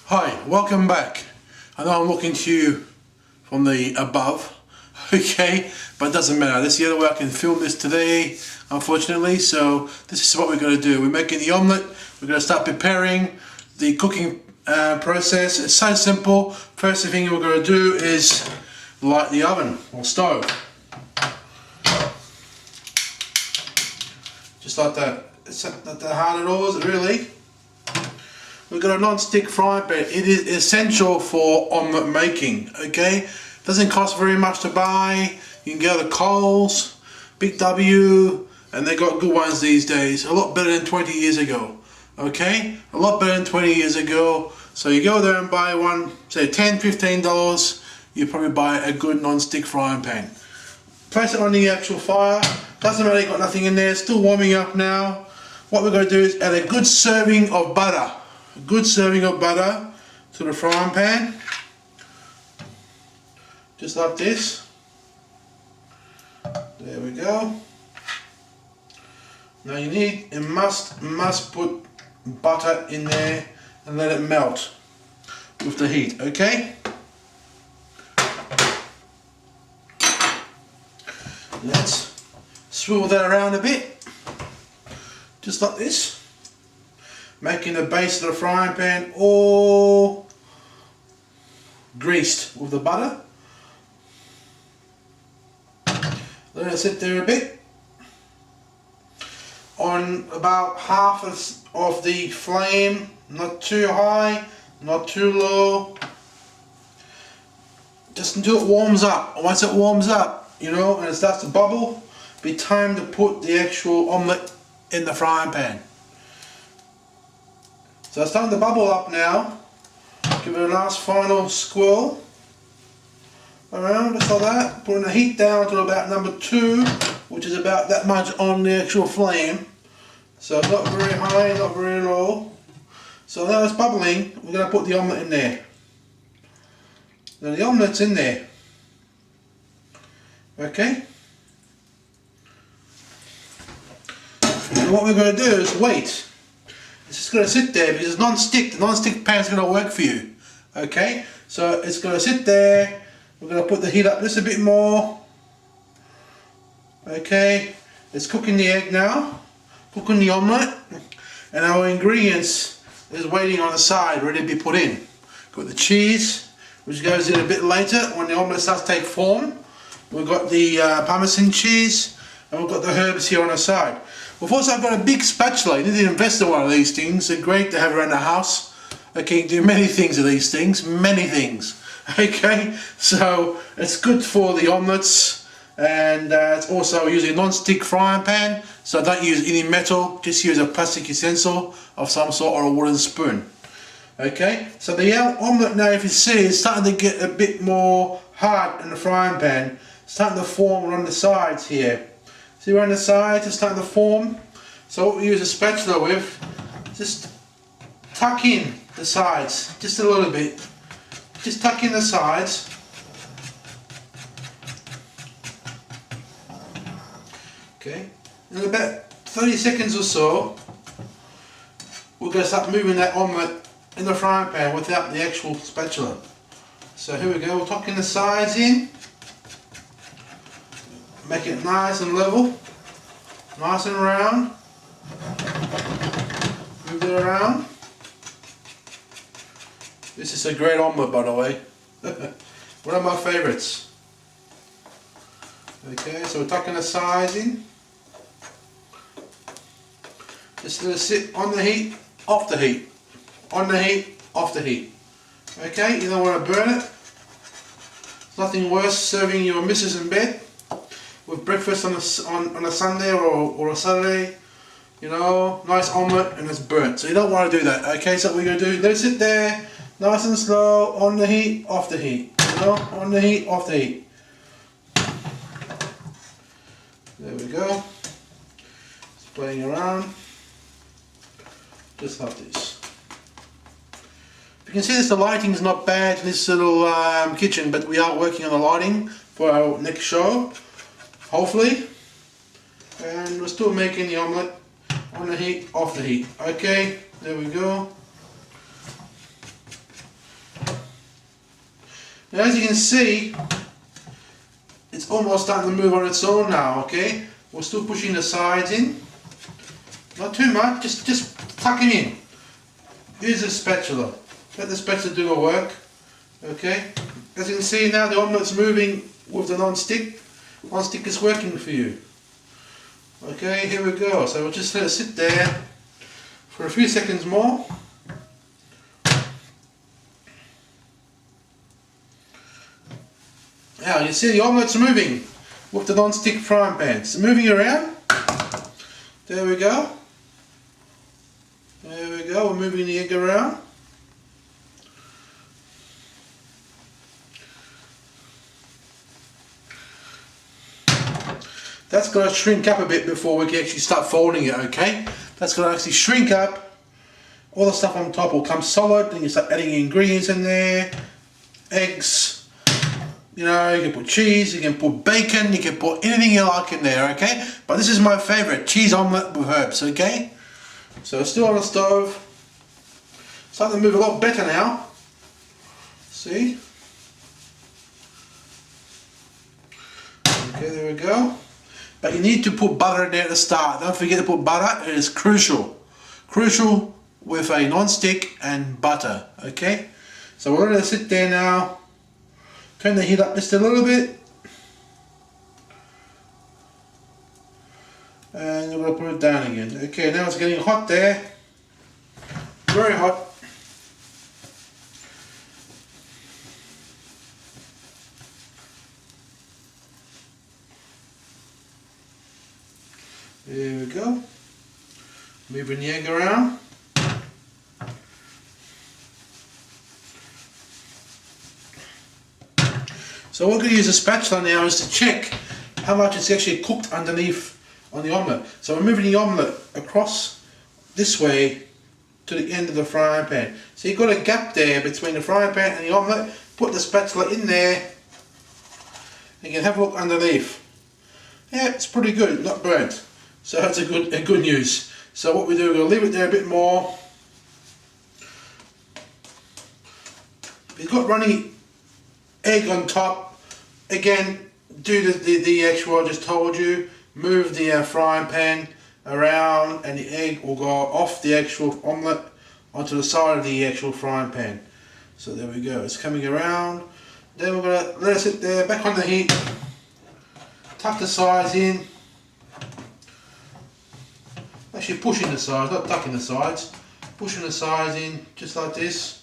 Hi, welcome back. I know I'm looking to you from the above, okay, but it doesn't matter. That's the other way I can film this today, unfortunately. So this is what we're going to do. We're making the omelette. We're going to start preparing the cooking process. It's so simple. First thing we're going to do is light the oven or stove. Just like that. It's not that hard at all, is it really? We've got a non-stick frying pan. It is essential for omelette making, okay? Doesn't cost very much to buy. You can go to Coles, Big W, and they got good ones these days. A lot better than 20 years ago, okay? A lot better than 20 years ago. So you go there and buy one, say $10, $15, you probably buy a good non-stick frying pan. Place it on the actual fire. Doesn't matter, you've got nothing in there. It's still warming up now. What we're going to do is add a good serving of butter. A good serving of butter to the frying pan, just like this. There we go. Now you must put butter in there and let it melt with the heat, okay? Let's swivel that around a bit, just like this. Making the base of the frying pan all greased with the butter. Let it sit there a bit. On about half of the flame, not too high, not too low. Just until it warms up. Once it warms up, you know, and it starts to bubble, be time to put the actual omelette in the frying pan. So it's starting to bubble up now. Give it a last final swirl around, just like that. Putting the heat down to about number 2, which is about that much on the actual flame. So not very high, not very low. So now it's bubbling, we're going to put the omelette in there. Now the omelette's in there. Okay? And what we're going to do is wait. It's just going to sit there because it's non-stick. The non-stick pan is going to work for you. Okay, so it's going to sit there. We're going to put the heat up just a bit more. Okay, it's cooking the egg now, cooking the omelette, and our ingredients is waiting on the side, ready to be put in. Got the cheese, which goes in a bit later when the omelette starts to take form. We've got the Parmesan cheese, and we've got the herbs here on the side. We've also got a big spatula. You need to invest in one of these things. They're great to have around the house. Okay, you can do many things with these things. Many things. Okay, so it's good for the omelettes, and it's also using a non-stick frying pan. So don't use any metal. Just use a plastic utensil of some sort or a wooden spoon. Okay, so the omelette now, if you see, is starting to get a bit more hard in the frying pan. It's starting to form on the sides here. See around the sides, it's starting to form. So what we use a spatula with, just tuck in the sides, just a little bit. Just tuck in the sides. Okay, in about 30 seconds or so, we're going to start moving that omelette in the frying pan without the actual spatula. So here we go, we'll tuck in the sides in. Make it nice and level, nice and round. Move it around. This is a great omelette, by the way. One of my favourites. Okay, so we're tucking the sides in. Just let it sit on the heat, off the heat. On the heat, off the heat. Okay, you don't want to burn it. There's nothing worse serving your missus in bed with breakfast on a Sunday or a Saturday, you know, nice omelette and it's burnt. So you don't want to do that. Okay, so what we're going to do, let it sit there, nice and slow, on the heat, off the heat. You know, on the heat, off the heat. There we go. It's playing around, just like this. You can see this, the lighting is not bad in this little kitchen, but we are working on the lighting for our next show. Hopefully, and we're still making the omelette on the heat, off the heat. Okay, there we go. And as you can see, it's almost starting to move on its own now, okay? We're still pushing the sides in. Not too much, just tuck it in. Use a spatula. Let the spatula do the work, okay? As you can see now, the omelet's moving with the non-stick. Non-stick is working for you. Okay, here we go. So we'll just let it sit there for a few seconds more. Now you see the omelet's moving with the non-stick frying pan. It's moving around. There we go. There we go, we're moving the egg around. That's got to shrink up a bit before we can actually start folding it, okay? That's got to actually shrink up. All the stuff on top will come solid, then you start adding ingredients in there. Eggs. You know, you can put cheese, you can put bacon, you can put anything you like in there, okay? But this is my favourite, cheese omelette with herbs, okay? So it's still on the stove. Starting to move a lot better now. See? Okay, there we go. But you need to put butter in there at the start. Don't forget to put butter, it is crucial. Crucial with a non-stick and butter, okay? So we're going to sit there now. Turn the heat up just a little bit. And we're going to put it down again. Okay, now it's getting hot there. Very hot. There we go. Moving the egg around. So what we're going to use a spatula now is to check how much it's actually cooked underneath on the omelette. So we're moving the omelette across this way to the end of the frying pan. So you've got a gap there between the frying pan and the omelette. Put the spatula in there and you can have a look underneath. Yeah, it's pretty good, not burnt. So that's a good news. So what we do, we're going to leave it there a bit more. If you've got runny egg on top, again, do the actual I just told you. Move the frying pan around and the egg will go off the actual omelette onto the side of the actual frying pan. So there we go, it's coming around. Then we're going to let it sit there, back on the heat. Tuck the sides in. Actually pushing the sides, not tucking the sides. Pushing the sides in, just like this.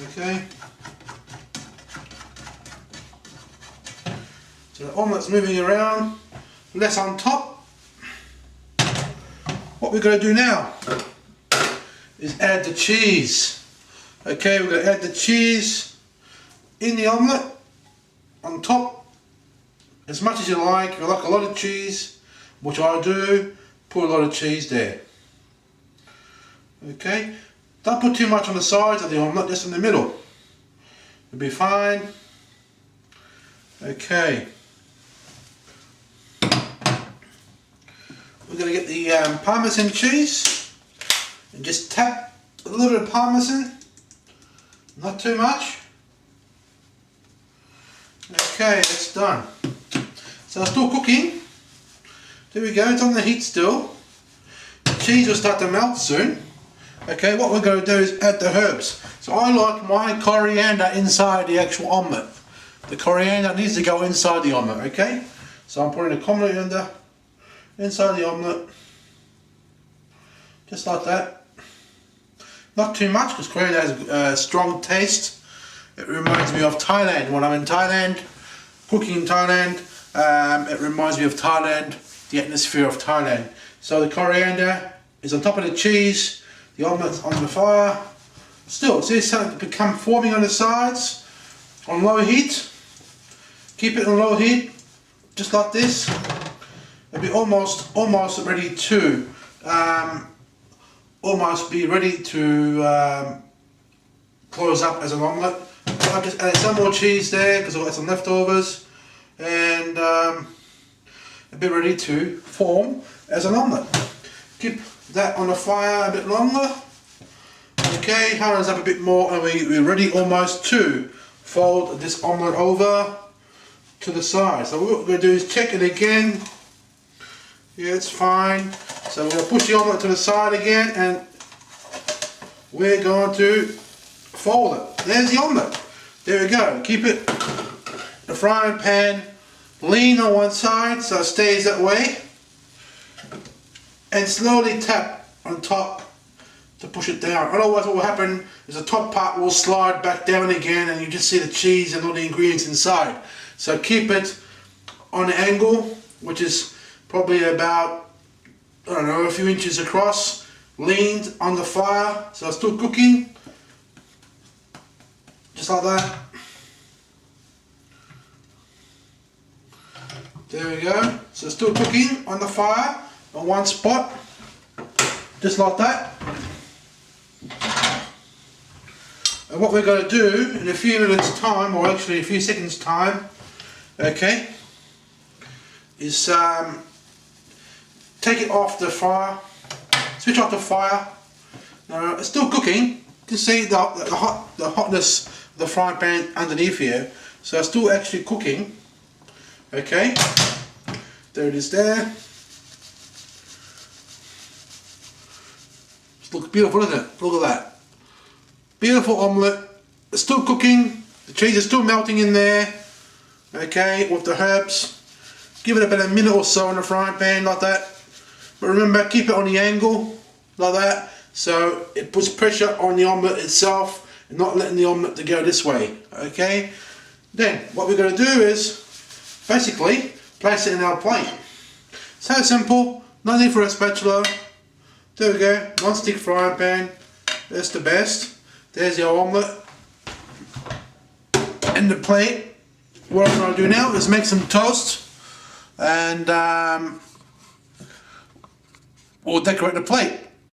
Okay. So the omelette's moving around, less on top. What we're going to do now is add the cheese. Okay, we're going to add the cheese in the omelette on top as much as you like. If you like a lot of cheese, which I do, put a lot of cheese there. Okay, don't put too much on the sides of the omelette, just in the middle. It'll be fine. Okay. We're going to get the Parmesan cheese and just tap a little bit of Parmesan, not too much. Okay, that's done. So it's still cooking. There we go, it's on the heat still. The cheese will start to melt soon. Okay, what we're going to do is add the herbs. So I like my coriander inside the actual omelette. The coriander needs to go inside the omelette, okay? So I'm putting the coriander inside the omelette. Just like that. Not too much because coriander has a strong taste. It reminds me of Thailand. When I'm in Thailand, cooking in Thailand, it reminds me of Thailand, the atmosphere of Thailand. So the coriander is on top of the cheese, the omelette's on the fire. Still, see, it's starting to become forming on the sides, on low heat. Keep it on low heat, just like this. It'll be almost ready to, close up as an omelette. I've just added some more cheese there because I've got some leftovers, and it'll be ready to form as an omelette. Keep that on the fire a bit longer. Okay, hold us up a bit more and we're ready almost to fold this omelette over to the side. So what we're going to do is check it again. Yeah, it's fine. So we're going to push the omelette to the side again and we're going to fold it. There's the omelette. There we go. Keep it the frying pan lean on one side so it stays that way, and slowly tap on top to push it down. Otherwise what will happen is the top part will slide back down again and you just see the cheese and all the ingredients inside. So keep it on an angle which is probably about, I don't know, a few inches across, leaned on the fire so it's still cooking, just like that. There we go. So it's still cooking on the fire on one spot, just like that. And what we're going to do in a few minutes time, or actually a few seconds time, okay, is take it off the fire, switch off the fire. Now it's still cooking. You can see the hotness of the frying pan underneath here. So it's still actually cooking. Okay, there it is there. It looks beautiful, isn't it? Look at that. Beautiful omelette. It's still cooking. The cheese is still melting in there. Okay, with the herbs. Give it about a minute or so in the frying pan like that. But remember, keep it on the angle like that, so it puts pressure on the omelette itself and not letting the omelette to go this way. Okay. Then what we're going to do is basically place it in our plate. So simple, no need for a spatula. There we go, non-stick frying pan. That's the best. There's your omelette and the plate. What I'm going to do now is make some toast and we'll decorate the plate.